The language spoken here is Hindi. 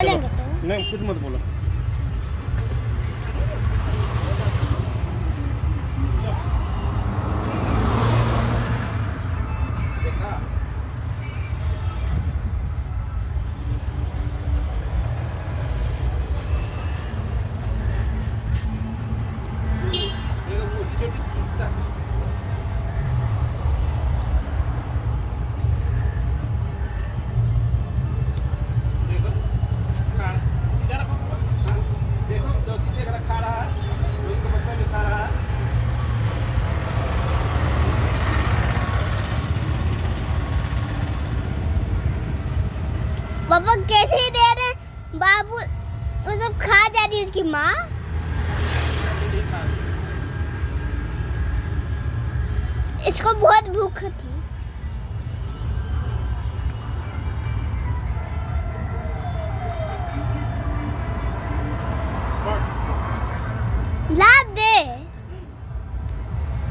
नहीं कुछ मत बोलो। पापा कैसे दे रहे बाबू, वो सब खा जा रही है उसकी माँ। इसको बहुत भूख थी।